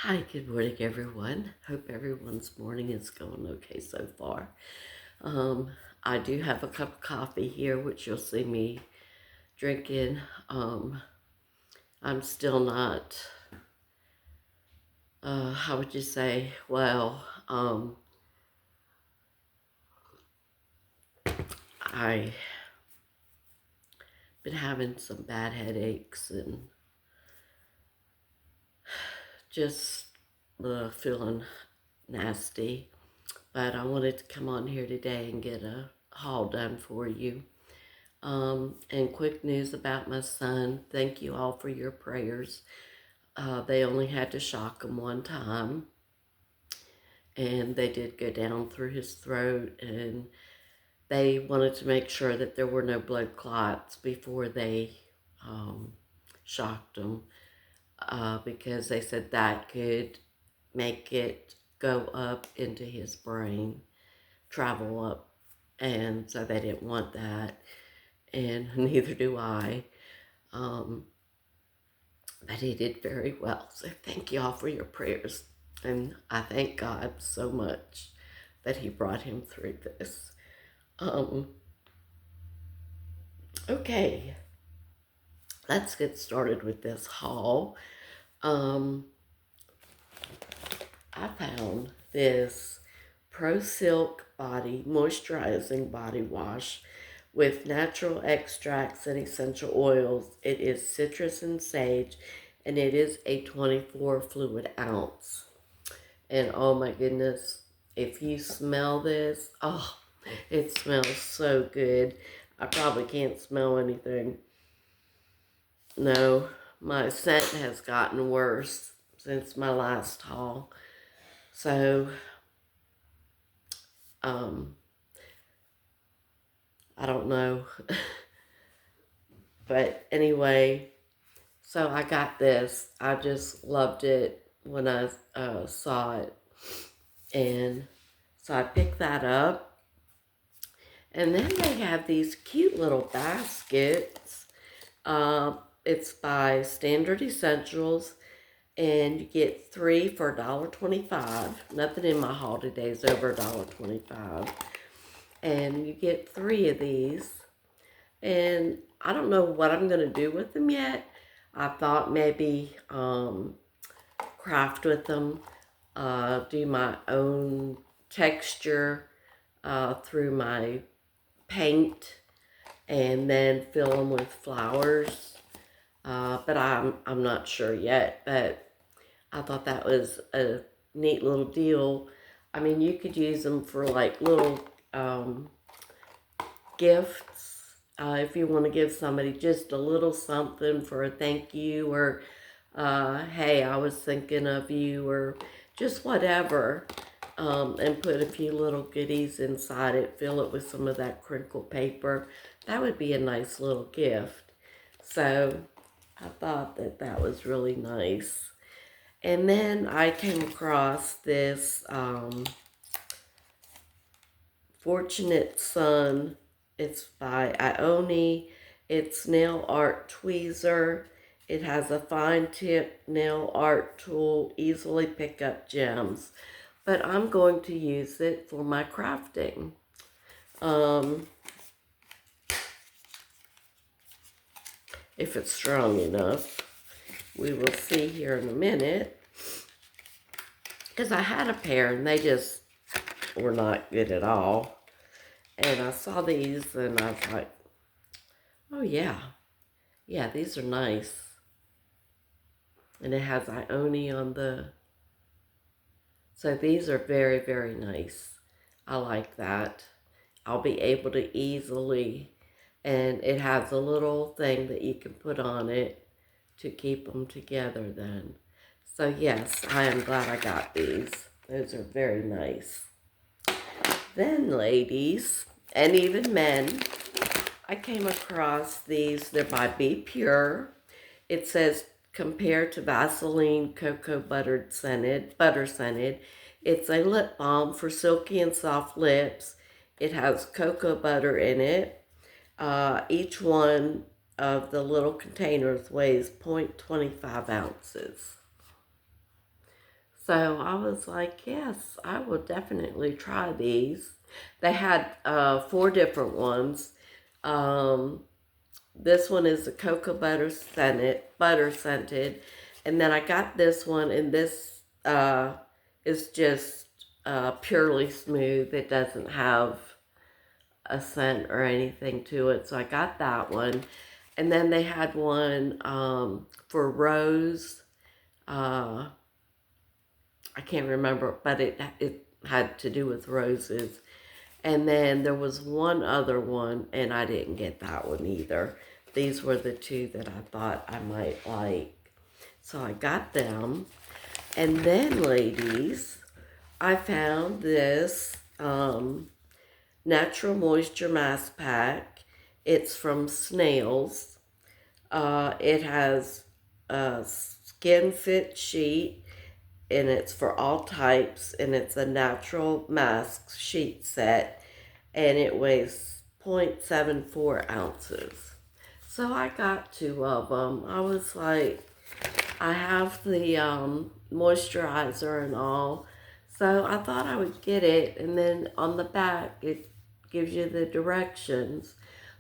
Hi, good morning, everyone. Hope everyone's morning is going okay so far. Um, I do have a cup of coffee here, which you'll see me drinking. I'm still not, how would you say? I been having some bad headaches and just feeling nasty. But I wanted to come on here today and get a haul done for you. And quick news about my son. Thank you all for your prayers. They only had to shock him one time, and they did go down through his throat, and they wanted to make sure that there were no blood clots before they shocked him, because they said that could make it go up into his brain, travel up, and so they didn't want that, and neither do I. Um, But he did very well. So thank you all for your prayers. And I thank God so much that he brought him through this. Um, okay, let's get started with this haul. Um, I found this Pro Silk Body Moisturizing Body Wash with natural extracts and essential oils. It is citrus and sage, and it is a 24 fluid ounce. And oh my goodness, if you smell this, oh, it smells so good. I probably can't smell anything. No, my scent has gotten worse since my last haul. So, um, I don't know. But anyway, so I got this. I just loved it when I saw it. And so I picked that up. And then they have these cute little baskets. It's by Standard Essentials, and you get 3 for $1.25. Nothing in my haul today is over $1.25. And you get 3 of these. And I don't know what I'm going to do with them yet. I thought maybe craft with them, do my own texture through my paint, and then fill them with flowers. But I'm not sure yet. But I thought that was a neat little deal. I mean, you could use them for like little gifts. If you want to give somebody just a little something for a thank you, or hey, I was thinking of you, or just whatever. And put a few little goodies inside it, fill it with some of that crinkle paper. That would be a nice little gift. So I thought that that was really nice. And then I came across this Fortunate Son. It's by Ione. It's nail art tweezer. It has a fine tip nail art tool, easily pick up gems. But I'm going to use it for my crafting. Um, if it's strong enough. We will see here in a minute. Because I had a pair and they just were not good at all. And I saw these and I was like, oh yeah, yeah, these are nice. And it has Ione on the, so these are very, very nice. I like that. I'll be able to easily, and it has a little thing that you can put on it to keep them together then. So yes, I am glad I got these. Those are very nice. Then ladies, and even men, I came across these. They're by Be Pure. It says compared to Vaseline cocoa butter scented. It's a lip balm for silky and soft lips. It has cocoa butter in it. Each one of the little containers weighs 0.25 ounces. So I was like, yes, I will definitely try these. They had 4 different ones. Um, this one is the cocoa butter scented, and then I got this one, and this is just purely smooth. It doesn't have a scent or anything to it, so I got that one. And then they had one for rose. Uh, I can't remember, but it had to do with roses. And then there was one other one, and I didn't get that one either. These were the two that I thought I might like. So I got them. And then, ladies, I found this Natural Moisture Mask Pack. It's from Snails. It has a skin fit sheet, and it's for all types, and it's a natural mask sheet set, and it weighs 0.74 ounces. So I got 2 of them. I was like, I have the moisturizer and all, so I thought I would get it, and then on the back it gives you the directions,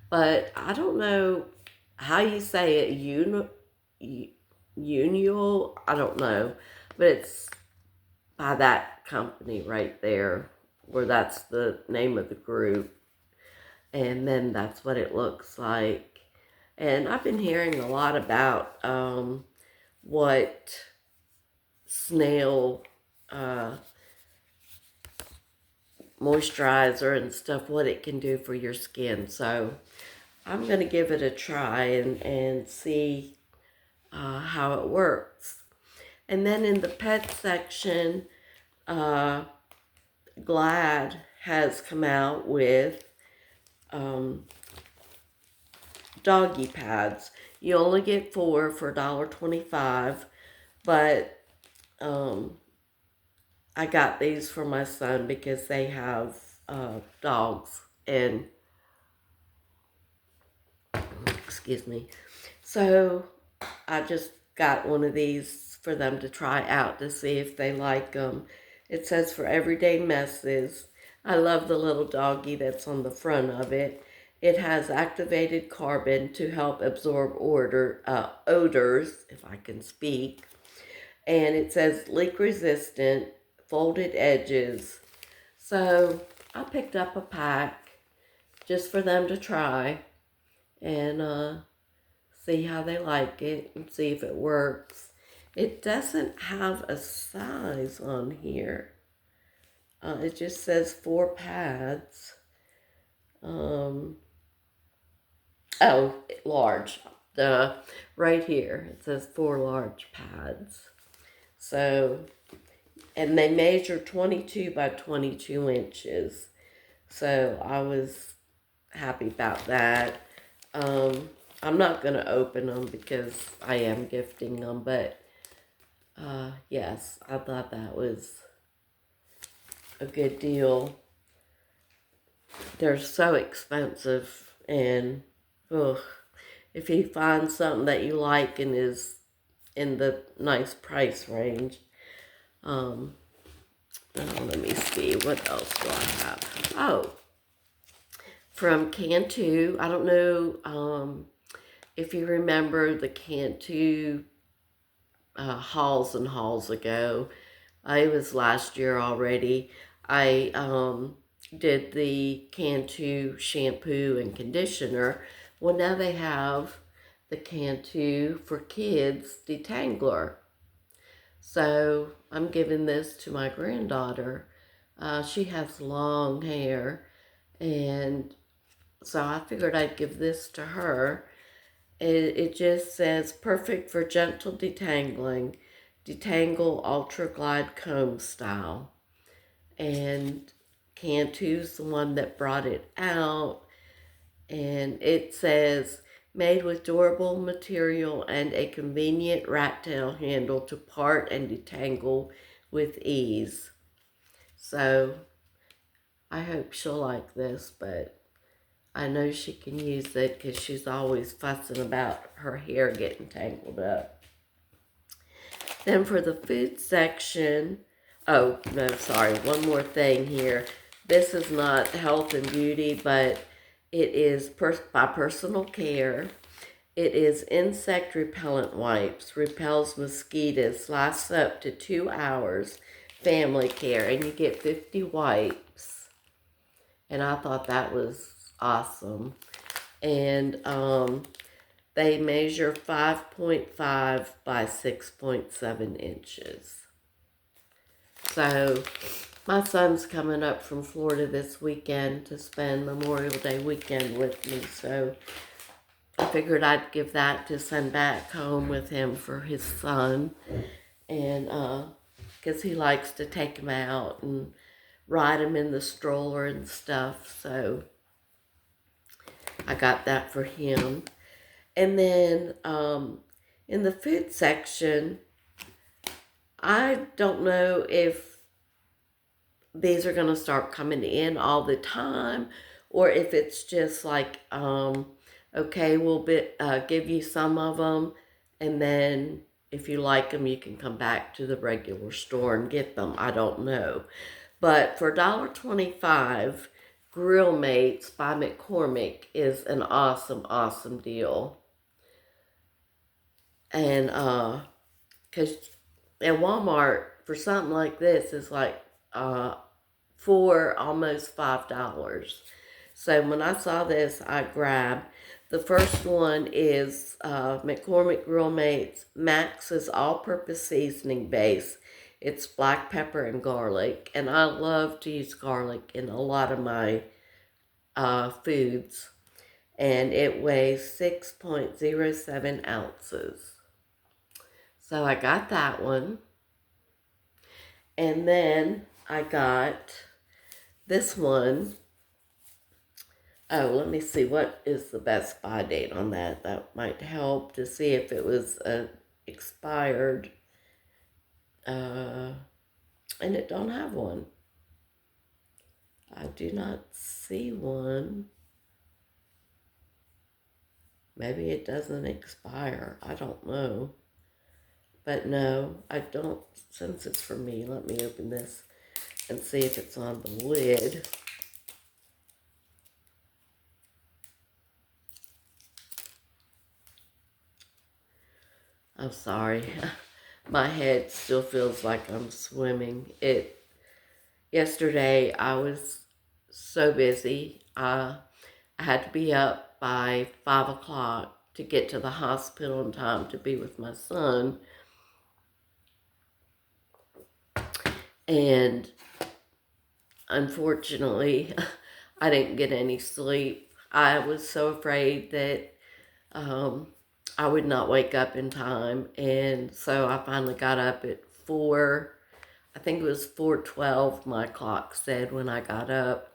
but I don't know how you say it, Unio, I don't know, but it's by that company right there, where that's the name of the group, and then that's what it looks like. And I've been hearing a lot about what snail uh, moisturizer and stuff, what it can do for your skin. So I'm going to give it a try and see how it works. And then in the pet section, uh, Glad has come out with doggy pads. You only get 4 for $1.25, but I got these for my son because they have dogs, and excuse me. So I just got one of these for them to try out to see if they like them. It says for everyday messes. I love the little doggy that's on the front of it. It has activated carbon to help absorb odors, if I can speak. And it says leak resistant, folded edges. So I picked up a pack just for them to try and see how they like it and see if it works. It doesn't have a size on here. It just says 4 pads. Oh, large. Right here, it says 4 large pads. So, and they measure 22 by 22 inches. So I was happy about that. I'm not going to open them because I am gifting them, but yes, I thought that was a good deal. They're so expensive, and ugh, if you find something that you like and is in the nice price range, let me see, what else do I have? Oh, from Cantu, I don't know if you remember the Cantu hauls and hauls ago. It was last year already. I did the Cantu shampoo and conditioner. Well, now they have the Cantu for Kids detangler. So I'm giving this to my granddaughter. She has long hair, and so I figured I'd give this to her. It just says perfect for gentle detangling, detangle ultra glide comb style. And Cantu's the one that brought it out, and it says made with durable material and a convenient rat tail handle to part and detangle with ease. So I hope she'll like this, but I know she can use it because she's always fussing about her hair getting tangled up. Then for the food section, oh, no, sorry, one more thing here. This is not health and beauty, but it is by Personal Care. It is insect repellent wipes, repels mosquitoes, lasts up to 2 hours, family care, and you get 50 wipes. And I thought that was awesome. And they measure 5.5 by 6.7 inches. So my son's coming up from Florida this weekend to spend Memorial Day weekend with me. So I figured I'd give that to send back home with him for his son. And because he likes to take him out and ride him in the stroller and stuff. So I got that for him. And then in the food section, I don't know if these are going to start coming in all the time or if it's just like, okay, we'll give you some of them, and then if you like them, you can come back to the regular store and get them. I don't know. But for $1.25, Grill Mates by McCormick is an awesome, awesome deal. And because at Walmart, for something like this, it's like for almost $5. So when I saw this, I grabbed. The first one is McCormick Grill Mates Max's all-purpose seasoning base. It's black pepper and garlic, and I love to use garlic in a lot of my foods. And it weighs 6.07 ounces. So I got that one. And then I got this one. Oh, let me see, what is the best buy date on that? That might help to see if it was expired. And it don't have one. I do not see one. Maybe it doesn't expire. I don't know. But no, I don't, since it's for me, let me open this and see if it's on the lid. I'm sorry. My head still feels like I'm swimming. Yesterday I was so busy. I had to be up by 5 o'clock to get to the hospital in time to be with my son. And unfortunately, I didn't get any sleep. I was so afraid that I would not wake up in time. And so I finally got up at 4, I think it was 4:12, my clock said when I got up.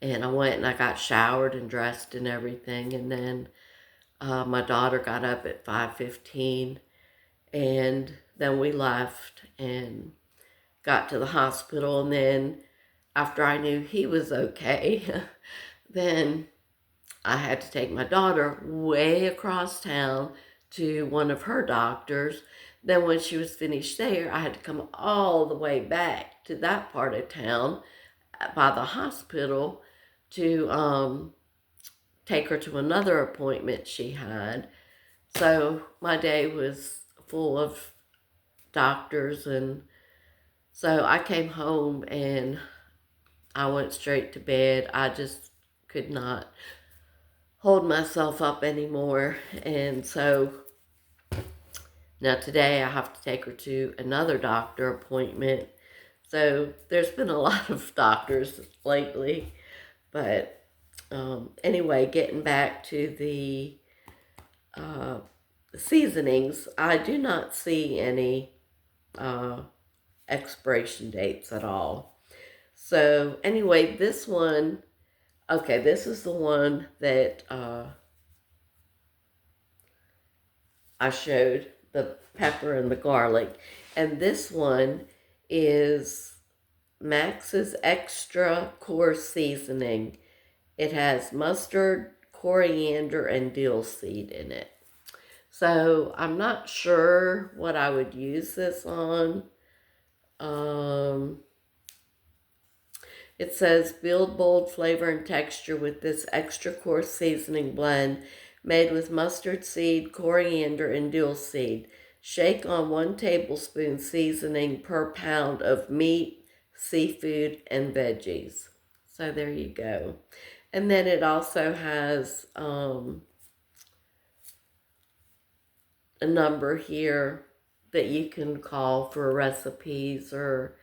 And I went and I got showered and dressed and everything. And then my daughter got up at 5:15. And then we left and got to the hospital. And then after I knew he was okay, then I had to take my daughter way across town to one of her doctors. Then when she was finished there, I had to come all the way back to that part of town by the hospital to take her to another appointment she had. So my day was full of doctors, and so I came home and I went straight to bed. I just could not hold myself up anymore. And so now today I have to take her to another doctor appointment. So there's been a lot of doctors lately. But anyway, getting back to the seasonings, I do not see any expiration dates at all. So anyway, this one, okay, this is the one that I showed, the pepper and the garlic. And this one is Max's Extra Core Seasoning. It has mustard, coriander, and dill seed in it. So I'm not sure what I would use this on. Um, it says build bold flavor and texture with this extra coarse seasoning blend made with mustard seed, coriander, and dill seed. Shake on 1 tablespoon seasoning per pound of meat, seafood, and veggies. So there you go. And then it also has a number here that you can call for recipes or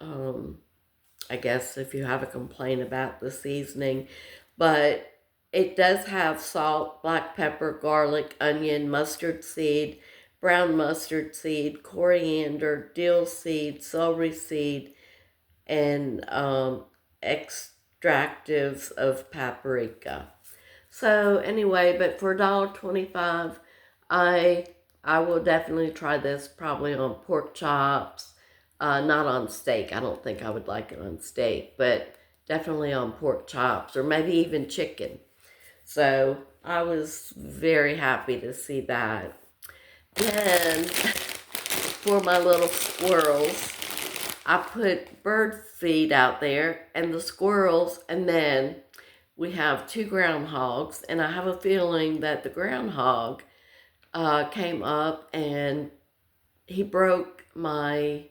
I guess if you have a complaint about the seasoning. But it does have salt, black pepper, garlic, onion, mustard seed, brown mustard seed, coriander, dill seed, celery seed, and extractives of paprika. So anyway, but for $1.25, I I will definitely try this probably on pork chops, not on steak. I don't think I would like it on steak, but definitely on pork chops or maybe even chicken. So I was very happy to see that. Then for my little squirrels, I put bird feed out there and the squirrels, and then we have 2 groundhogs, and I have a feeling that the groundhog came up and he broke my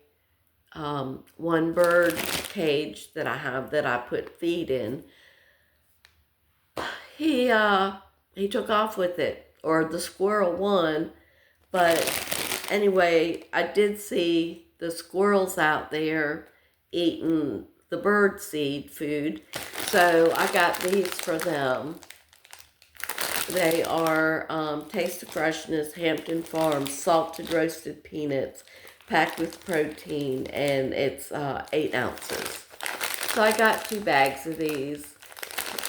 one bird cage that I have that I put feed in. He he took off with it, or the squirrel won. But anyway, I did see the squirrels out there eating the bird seed food, so I got these for them. They are Taste of Freshness, Hampton Farms, salted roasted peanuts, packed with protein, and it's 8 ounces. So I got 2 bags of these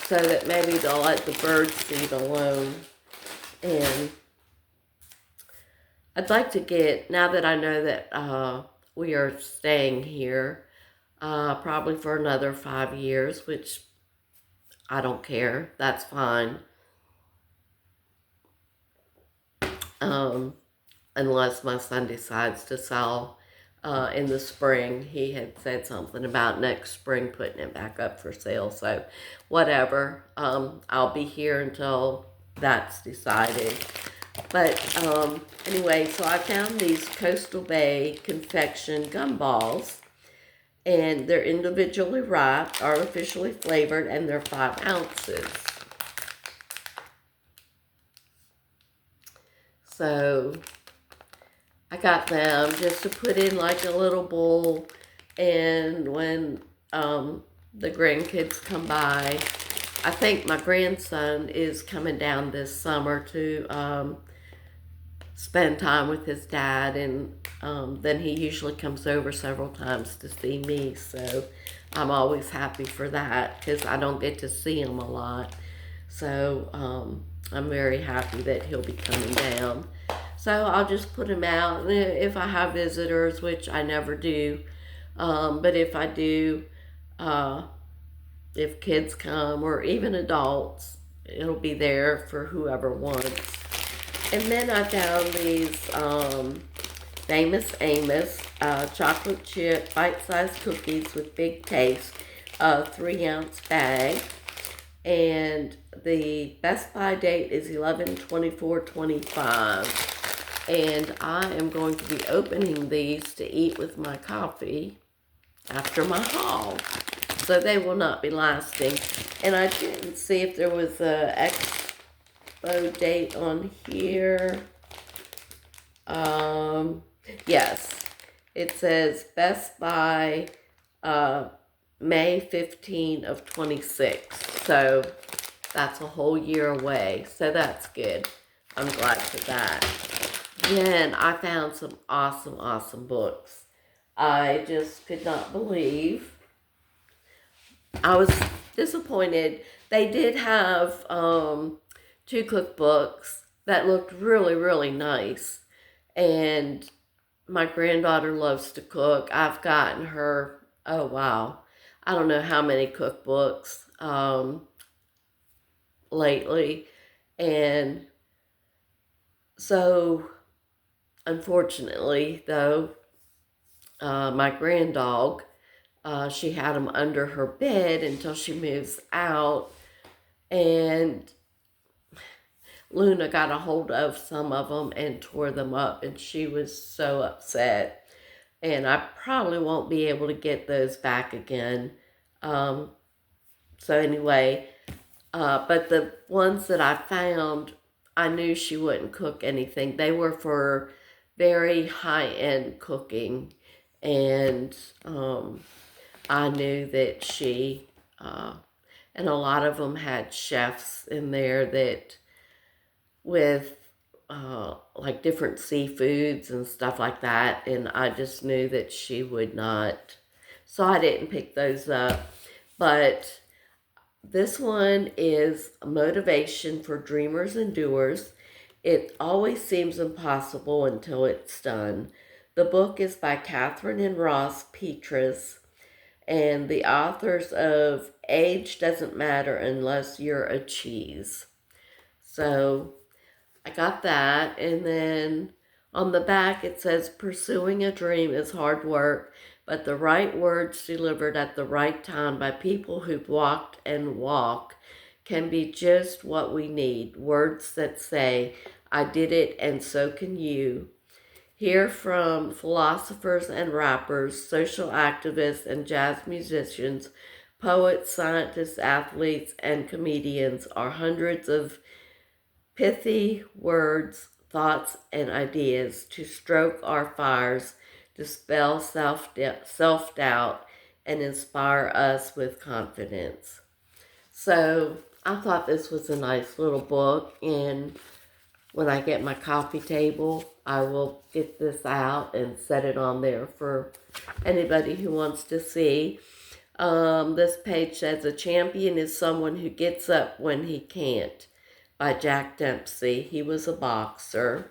so that maybe they'll let the bird seed alone. And I'd like to get, now that I know that we are staying here, probably for another 5 years, which I don't care. That's fine. Um, unless my son decides to sell in the spring. He had said something about next spring putting it back up for sale. So whatever. I'll be here until that's decided. But anyway, so I found these Coastal Bay confection gumballs. And they're individually wrapped, artificially flavored, and they're 5 ounces. So I got them just to put in like a little bowl, and when the grandkids come by, I think my grandson is coming down this summer to spend time with his dad, and then he usually comes over several times to see me, so I'm always happy for that because I don't get to see him a lot. So I'm very happy that he'll be coming down. So I'll just put him out. If I have visitors, which I never do, but if I do, uh, if kids come or even adults, it'll be there for whoever wants. And then I found these Famous Amos chocolate chip bite-sized cookies with big taste, a 3-ounce bag. And the Best By date is 11/24/25. And I am going to be opening these to eat with my coffee after my haul. So they will not be lasting. And I didn't see if there was a expo date on here. Yes. It says Best By May 15 of 26. So that's a whole year away. So that's good. I'm glad for that. Then I found some awesome, awesome books. I just could not believe. I was disappointed. They did have 2 cookbooks that looked really, really nice. And my granddaughter loves to cook. I've gotten her, oh wow, I don't know how many cookbooks lately. And So, unfortunately, though, my granddog, she had him under her bed until she moves out. And Luna got a hold of some of them and tore them up, and she was so upset. And I probably won't be able to get those back again. Um, so anyway, but the ones that I found, I knew she wouldn't cook anything. They were for very high-end cooking, and I knew that and a lot of them had chefs in there that with like different seafoods and stuff like that, and I just knew that she would not, so I didn't pick those up. But this one is a motivation for dreamers and doers. It always seems impossible until it's done. The book is by Catherine and Ross Petras, and the authors of Age Doesn't Matter Unless You're a Cheese. So I got that, and then on the back it says, pursuing a dream is hard work, but the right words delivered at the right time by people who've walked and walk can be just what we need. Words that say, I did it and so can you. Hear from philosophers and rappers, social activists and jazz musicians, poets, scientists, athletes, and comedians are hundreds of pithy words, thoughts, and ideas to stroke our fires, dispel self-doubt, and inspire us with confidence. So I thought this was a nice little book, and when I get my coffee table, I will get this out and set it on there for anybody who wants to see. This page says, a champion is someone who gets up when he can't, by Jack Dempsey. He was a boxer.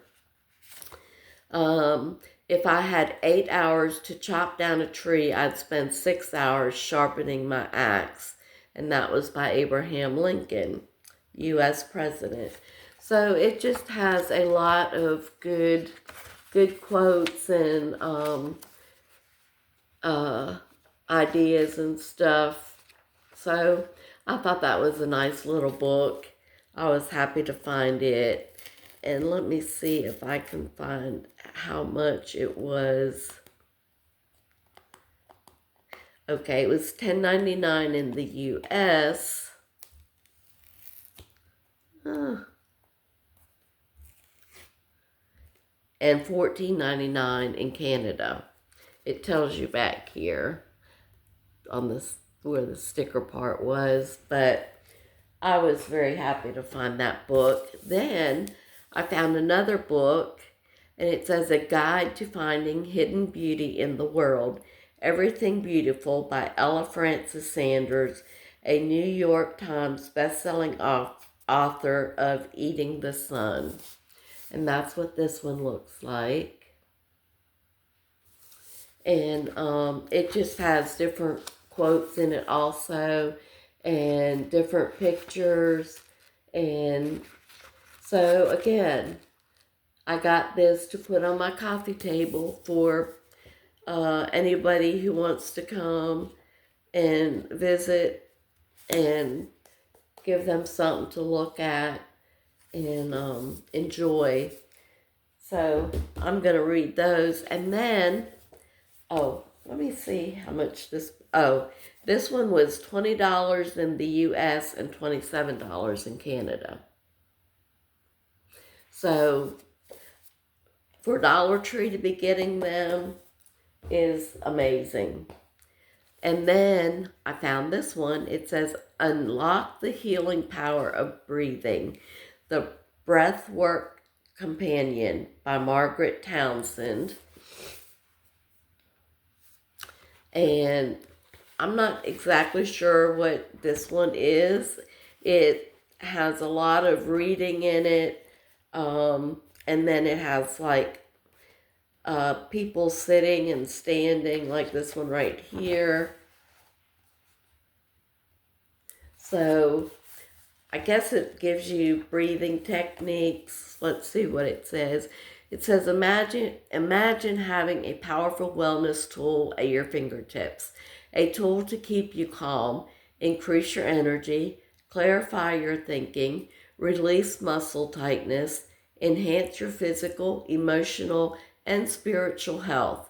If I had 8 hours to chop down a tree, I'd spend 6 hours sharpening my axe. And that was by Abraham Lincoln, U.S. President. So it just has a lot of good quotes and ideas and stuff. So I thought that was a nice little book. I was happy to find it. And let me see if I can find how much it was. Okay, it was $10.99 in the U.S. And $14.99 in Canada. It tells you back here on this where the sticker part was, but I was very happy to find that book. Then I found another book, and it says, A Guide to Finding Hidden Beauty in the World, Everything Beautiful by Ella Francis Sanders, a New York Times bestselling author of Eating the Sun. And that's what this one looks like. And it just has different quotes in it also, and different pictures. And so again, I got this to put on my coffee table for anybody who wants to come and visit and give them something to look at and enjoy. So I'm going to read those. And then, let me see how much this, this one was $20 in the U.S. and $27 in Canada. So for Dollar Tree to be getting them is amazing. And then I found this one. It says, Unlock the Healing Power of Breathing, the Breathwork Companion by Margaret Townsend. And I'm not exactly sure what this one is. It has a lot of reading in it. And then it has like people sitting and standing, like this one right here. So I guess it gives you breathing techniques. Let's see what it says. It says, imagine having a powerful wellness tool at your fingertips, a tool to keep you calm, increase your energy, clarify your thinking, release muscle tightness, enhance your physical, emotional, and spiritual health,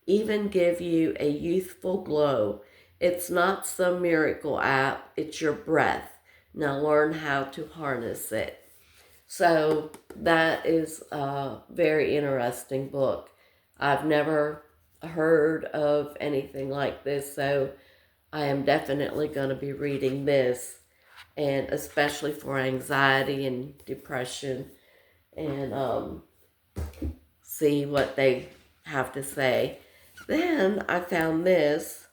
even give you a youthful glow. It's not some miracle app, it's your breath. Now learn how to harness it. So that is a very interesting book. I've never heard of anything like this, so I am definitely going to be reading this, and especially for anxiety and depression, and see what they have to say. Then I found this.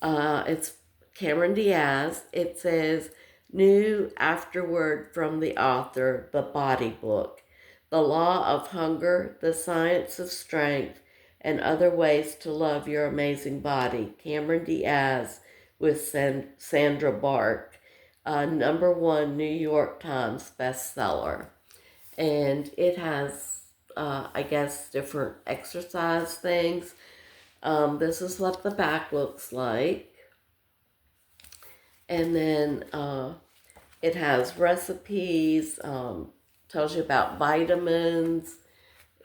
It's Cameron Diaz. It says, New Afterword from the Author, The Body Book, The Law of Hunger, The Science of Strength, and Other Ways to Love Your Amazing Body. Cameron Diaz with Sandra Bark, #1 New York Times bestseller. And it has, I guess, different exercise things. This is what the back looks like. And then it has recipes, tells you about vitamins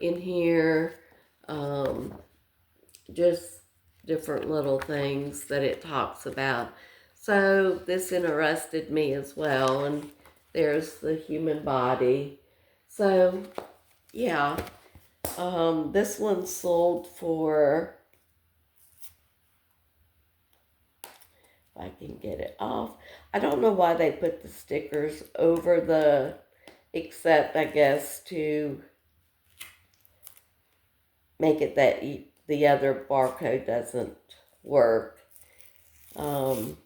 in here, just different little things that it talks about. So this interested me as well. And there's the human body. So yeah, this one sold for, if I can get it off. I don't know why they put the stickers over the, except I guess to make it that the other barcode doesn't work. Oh,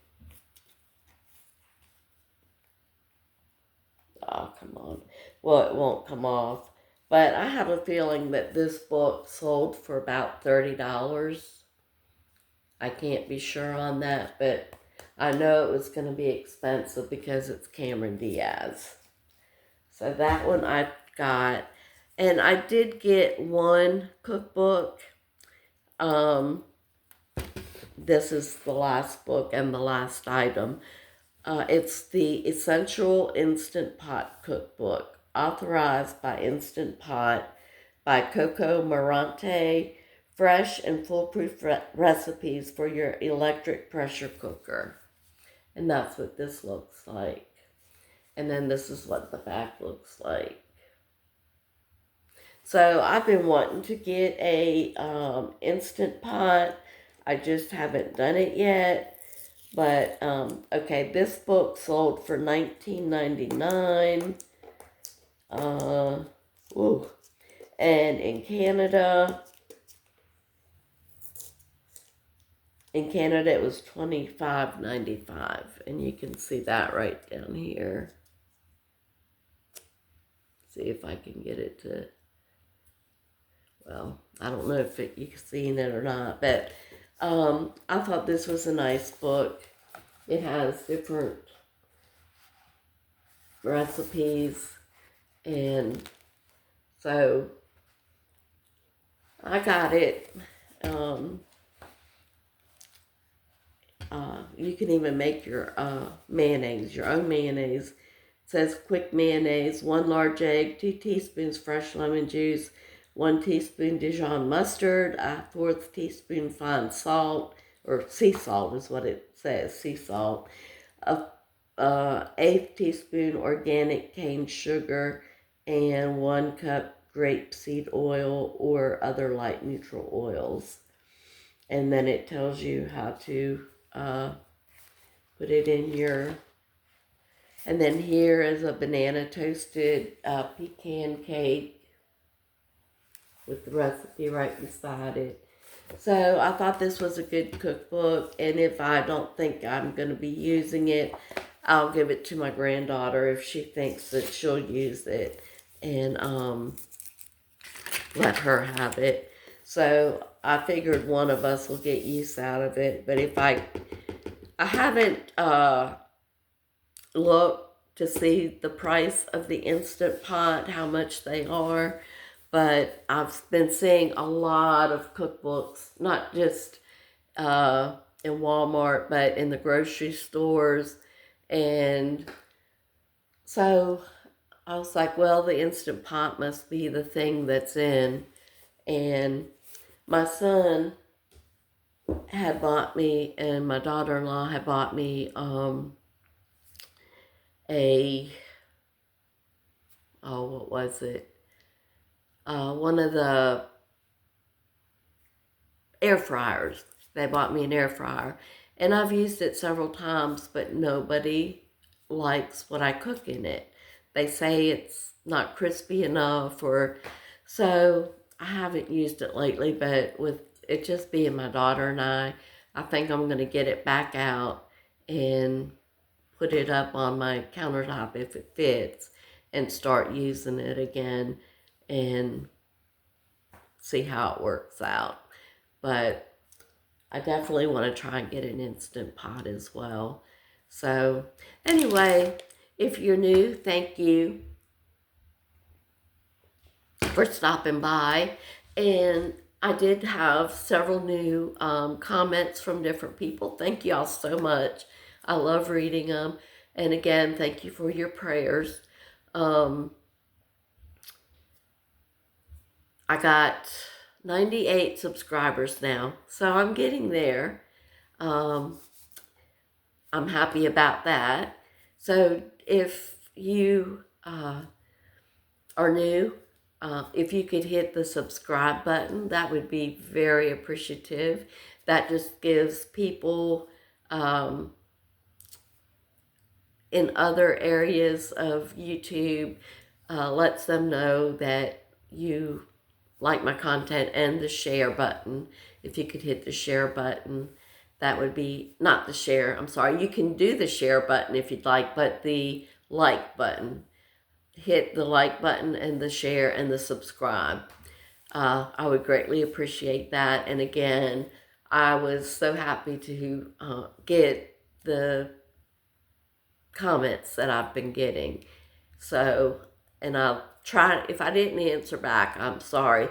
come on. Well, it won't come off. But I have a feeling that this book sold for about $30. I can't be sure on that, but I know it was going to be expensive because it's Cameron Diaz. So that one I got. And I did get one cookbook. This is the last book and the last item. It's the Essential Instant Pot Cookbook, authorized by Instant Pot by Coco Marante. Fresh and foolproof recipes for your electric pressure cooker. And that's what this looks like. And then this is what the back looks like. So I've been wanting to get a Instant Pot. I just haven't done it yet. But, okay, this book sold for $19.99. Ooh. And in Canada, it was $25.95. And you can see that right down here. See if I can get it to, well, I don't know if you've seen it or not, but I thought this was a nice book. It has different recipes, and so I got it. You can even make your mayonnaise, your own mayonnaise. It says quick mayonnaise, 1 large egg, 2 teaspoons fresh lemon juice, 1 teaspoon Dijon mustard, a 1/4 teaspoon fine salt, or sea salt is what it says, sea salt, a 1/8 teaspoon organic cane sugar, and 1 cup grapeseed oil or other light neutral oils. And then it tells you how to put it in your, and then here is a banana toasted pecan cake with the recipe right beside it. So I thought this was a good cookbook, and if I don't think I'm going to be using it, I'll give it to my granddaughter if she thinks that she'll use it, and let her have it. So I figured one of us will get use out of it, but if I haven't looked to see the price of the Instant Pot, how much they are. But I've been seeing a lot of cookbooks, not just in Walmart, but in the grocery stores. And so I was like, well, the Instant Pot must be the thing that's in. And my son had bought me, and my daughter-in-law had bought me a, oh, what was it? One of the air fryers. They bought me an air fryer. And I've used it several times, but nobody likes what I cook in it. They say it's not crispy enough, or so I haven't used it lately, but with it just being my daughter and I think I'm going to get it back out and put it up on my countertop if it fits and start using it again and see how it works out. But I definitely want to try and get an Instant Pot as well. So anyway, if you're new, thank you for stopping by. And I did have several new comments from different people. Thank you all so much. I love reading them. And again, thank you for your prayers. I got 98 subscribers now, so I'm getting there. I'm happy about that. So if you are new, if you could hit the subscribe button, that would be very appreciative. That just gives people in other areas of YouTube, lets them know that you like my content, and the share button. If you could hit the share button, that would be, not the share, I'm sorry, you can do the share button if you'd like, but the like button. Hit the like button and the share and the subscribe. I would greatly appreciate that. And again, I was so happy to get the comments that I've been getting. So, and I'll try, if I didn't answer back, I'm sorry.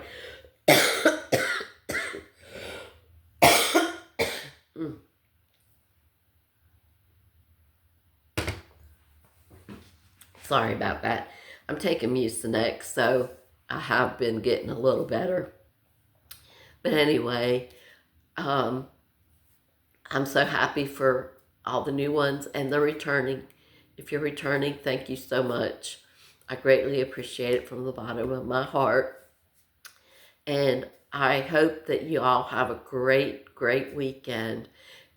Sorry about that. I'm taking Mucinex, so I have been getting a little better. But anyway, I'm so happy for all the new ones and the returning. If you're returning, thank you so much. I greatly appreciate it from the bottom of my heart. And I hope that you all have a great, great weekend.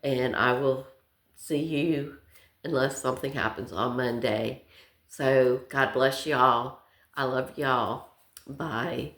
And I will see you, unless something happens, on Monday. So God bless y'all. I love y'all. Bye.